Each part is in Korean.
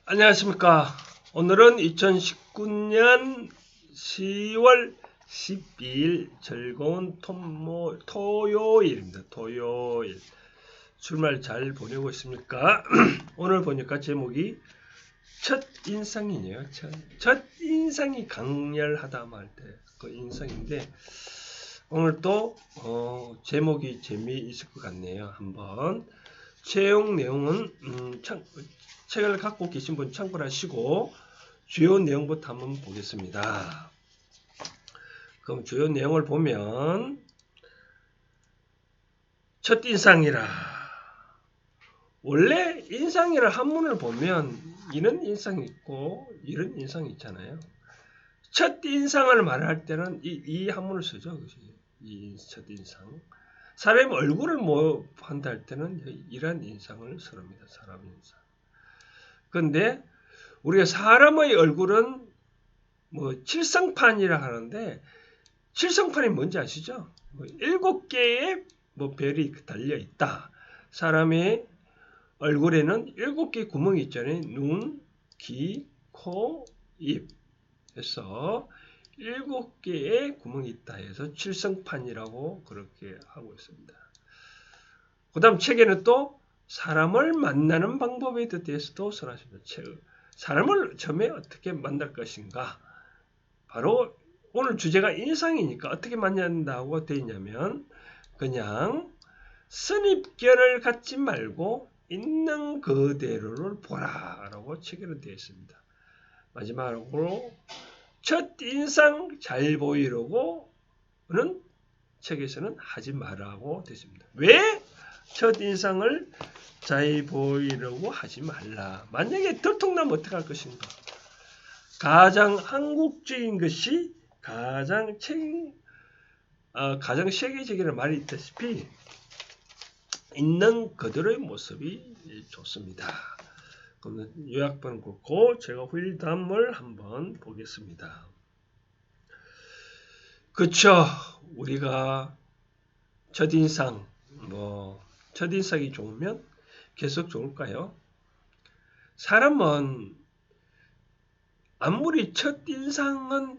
안녕하십니까. 오늘은 2019년 10월 12일 즐거운 토요일입니다. 토요일. 주말 잘 보내고 있습니까? 오늘 보니까 제목이 첫인상이네요. 첫인상이 강렬하다 말 때 그 인상인데 오늘 또 제목이 재미있을 것 같네요. 한번 채용 내용은 책을 갖고 계신 분 참고를 하시고 주요 내용부터 한번 보겠습니다. 그럼 주요 내용을 보면 첫인상이라 원래 인상이라 한문을 보면 이런 인상이 있고 이런 인상이 있잖아요. 첫인상을 말할 때는 이 한문을 쓰죠. 이 첫인상. 사람의 얼굴을 한다 할 때는 이런 인상을 씁니다. 사람 인상. 그런데 우리가 사람의 얼굴은 칠성판이라 하는데 칠성판이 뭔지 아시죠? 7개의 별이 달려 있다. 사람의 얼굴에는 7개의 구멍이 있잖아요. 눈, 귀, 코, 입. 해서 7개의 구멍이 있다 해서 칠성판이라고 그렇게 하고 있습니다. 그 다음 책에는 또 사람을 만나는 방법에 대해서도 설하십니다. 사람을 처음에 어떻게 만날 것인가. 바로 오늘 주제가 인상이니까 어떻게 만난다고 되어 있냐면 그냥 선입견을 갖지 말고 있는 그대로를 보라 라고 체계로 되어 있습니다. 마지막으로 첫인상 잘 보이려고는 책에서는 하지 말라고 되어 있습니다. 왜 첫인상을 잘 보이려고 하지 말라. 만약에 들통나면 어떻게 할 것인가. 가장 한국적인 것이 가장 세계적인 말이 있다시피 있는 그대로의 모습이 좋습니다. 그러면 요약본을 긋고 제가 후일담을 한번 보겠습니다. 그쵸. 우리가 첫인상이 좋으면 계속 좋을까요? 사람은 아무리 첫인상이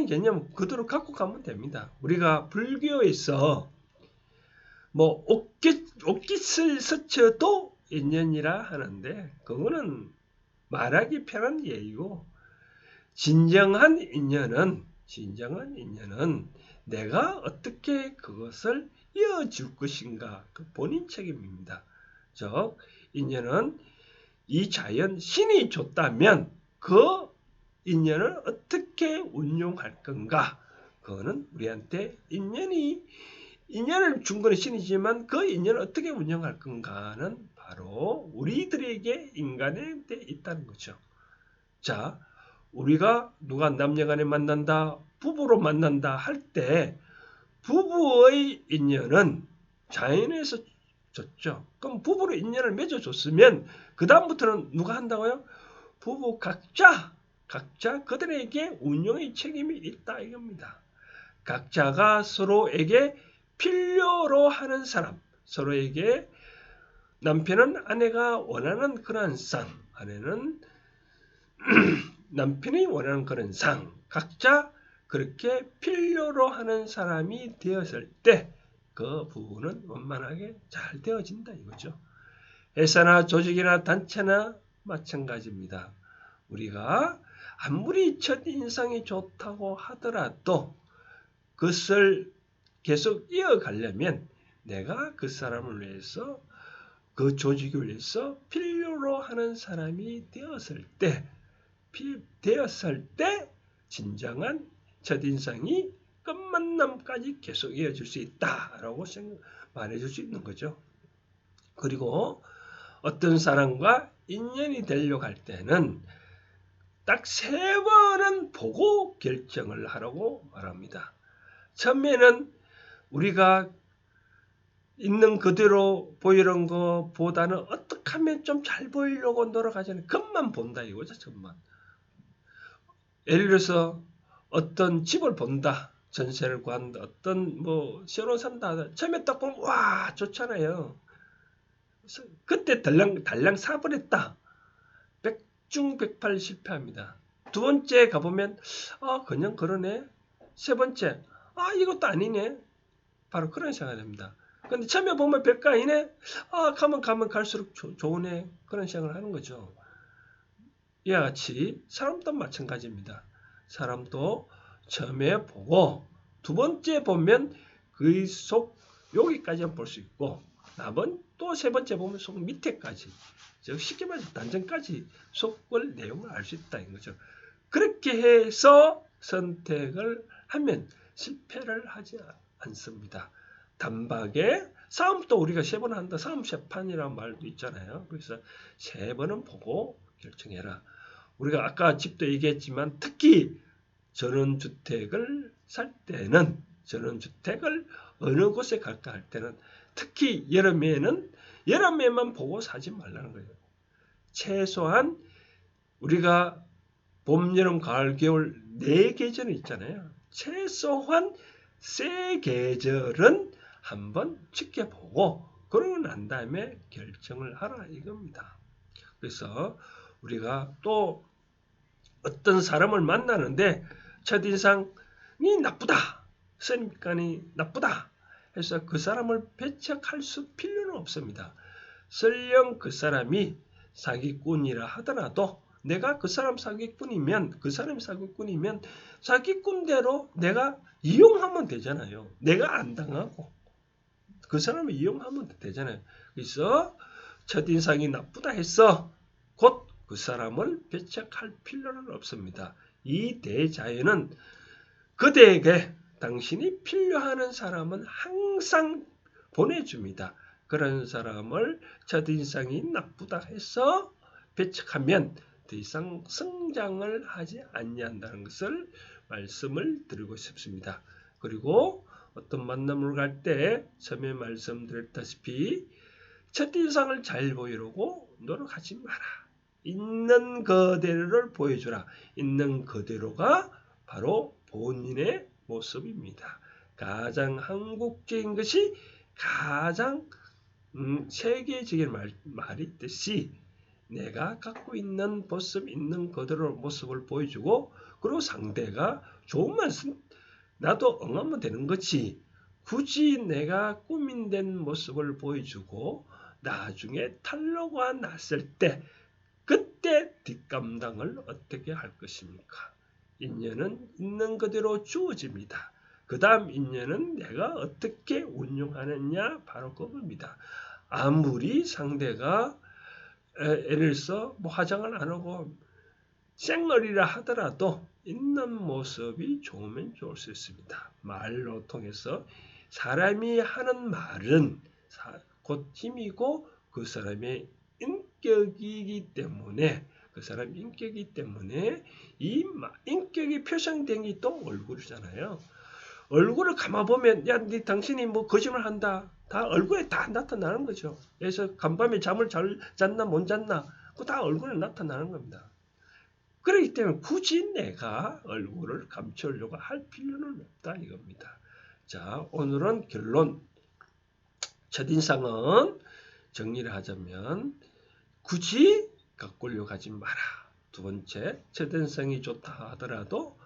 개념 그대로 갖고 가면 됩니다. 우리가 불교에서 옷깃을 스쳐도 인연이라 하는데 그거는 말하기 편한 예이고 진정한 인연은 내가 어떻게 그것을 이어줄 것인가 그 본인 책임입니다. 즉 인연은 이 자연 신이 줬다면 그 인연을 어떻게 운용할 건가 그거는 우리한테 인연을 준 건 신이지만 그 인연을 어떻게 운영할 건가는 바로 우리들에게 인간한테 있다는 거죠. 자, 우리가 누가 남녀간에 만난다, 부부로 만난다 할 때 부부의 인연은 자연에서 줬죠. 그럼 부부로 인연을 맺어줬으면 그 다음부터는 누가 한다고요? 부부 각자 그들에게 운영의 책임이 있다 이겁니다. 각자가 서로에게 필요로 하는 사람, 서로에게 남편은 아내가 원하는 그런 상, 아내는 남편이 원하는 그런 상, 각자 그렇게 필요로 하는 사람이 되었을 때 그 부부는 원만하게 잘 되어진다 이거죠. 회사나 조직이나 단체나 마찬가지입니다. 우리가 아무리 첫인상이 좋다고 하더라도 그것을 계속 이어가려면 내가 그 사람을 위해서 그 조직을 위해서 필요로 하는 사람이 되었을 때 진정한 첫인상이 끝만남까지 계속 이어질 수 있다라고 말해줄 수 있는 거죠. 그리고 어떤 사람과 인연이 되려고 할 때는 딱 3번은 보고 결정을 하라고 말합니다. 처음에는 우리가 있는 그대로 보이는 것보다는 어떻게 하면 좀 잘 보이려고 노력하잖아요. 겉만 본다 이거죠. 겉만. 예를 들어서 어떤 집을 본다. 전세를 구한다. 어떤 새로 산다. 처음에 딱 보면 와 좋잖아요. 그때 달랑 사버렸다. 백중백팔 실패합니다. 두 번째 가보면 그냥 그러네. 세 번째 이것도 아니네. 바로 그런 생각이 됩니다. 근데 처음에 보면 별거 아니네. 가면 갈수록 좋으네. 그런 생각을 하는 거죠. 이와 같이 사람도 마찬가지입니다. 사람도 처음에 보고 두 번째 보면 그 속 여기까지 볼 수 있고 남은 또 세 번째 보면 속 밑에까지 즉 쉽게 말해서 단전까지 속을 내용을 알 수 있다는 거죠. 그렇게 해서 선택을 하면 실패를 하지 않습니다. 단박에 싸움도 우리가 3번 한다. 싸움 3판이라는 말도 있잖아요. 그래서 3번은 보고 결정해라. 우리가 아까 집도 얘기했지만 특히 전원주택을 살 때는 전원주택을 어느 곳에 갈까 할 때는 특히 여름에만 보고 사지 말라는 거예요. 최소한 우리가 봄, 여름, 가을, 겨울 4계절이 있잖아요. 최소한 3계절은 한번 지켜보고 그러고 난 다음에 결정을 하라 이겁니다. 그래서 우리가 또 어떤 사람을 만나는데 첫인상이 나쁘다. 선입관이 나쁘다. 해서 그 사람을 배척할 필요는 없습니다. 설령 그 사람이 사기꾼이라 하더라도 내가 그 사람이 사기꾼이면 사기꾼대로 내가 이용하면 되잖아요. 내가 안 당하고 그 사람을 이용하면 되잖아요. 그래서 첫인상이 나쁘다 해서 곧 그 사람을 배척할 필요는 없습니다. 이 대자연은 그대에게 당신이 필요한 사람은 항상 보내줍니다. 그런 사람을 첫인상이 나쁘다 해서 배척하면 더 이상 성장을 하지 않는다는 것을 말씀을 드리고 싶습니다. 그리고 어떤 만남을 갈 때 처음에 말씀드렸다시피 첫인상을 잘 보이려고 노력하지 마라. 있는 그대로를 보여주라. 있는 그대로가 바로 본인의 모습입니다. 가장 한국적인 것이 가장 세계적인 말이 있듯이 내가 갖고 있는 모습 있는 그대로 모습을 보여주고 그리고 상대가 좋은 말씀 나도 응하면 되는 거지 굳이 내가 꾸민된 모습을 보여주고 나중에 탄로가 났을 때 그때 뒷감당을 어떻게 할 것입니까? 인연은 있는 그대로 주어집니다. 그 다음 인연은 내가 어떻게 운용하느냐 바로 그겁니다. 아무리 상대가 예를 들어서 화장을 안 하고 쌩얼이라 하더라도 있는 모습이 좋으면 좋을 수 있습니다. 말로 통해서 사람이 하는 말은 곧 힘이고 그 사람의 인격이기 때문에 이 인격이 표상된 게 또 얼굴이잖아요. 얼굴을 감아보면 당신이 뭐 거짓말 한다. 다 얼굴에 다 나타나는 거죠. 그래서 간밤에 잠을 잘 잤나 못 잤나 그거 다 얼굴에 나타나는 겁니다. 그렇기 때문에 굳이 내가 얼굴을 감추려고 할 필요는 없다 이겁니다. 자, 오늘은 결론. 첫인상은 정리를 하자면 굳이 가꾸려고 하지 마라. 두 번째, 첫인상이 좋다 하더라도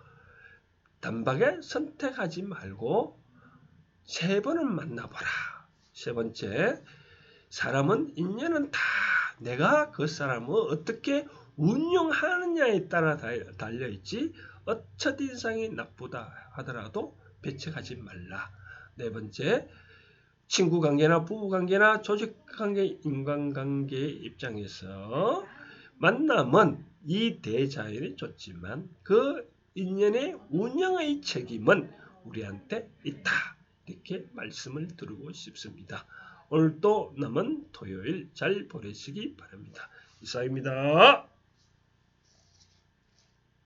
단박에 선택하지 말고 3번은 만나보라. 세 번째, 사람은 인연은 다 내가 그 사람을 어떻게 운용하느냐에 따라 달려있지 첫인상이 나쁘다 하더라도 배척하지 말라. 네 번째, 친구관계나 부부관계나 조직관계, 인간관계의 입장에서 만남은 이 대자연이 좋지만 그 인연의 운영의 책임은 우리한테 있다. 이렇게 말씀을 드리고 싶습니다. 오늘도 남은 토요일 잘 보내시기 바랍니다. 이상입니다.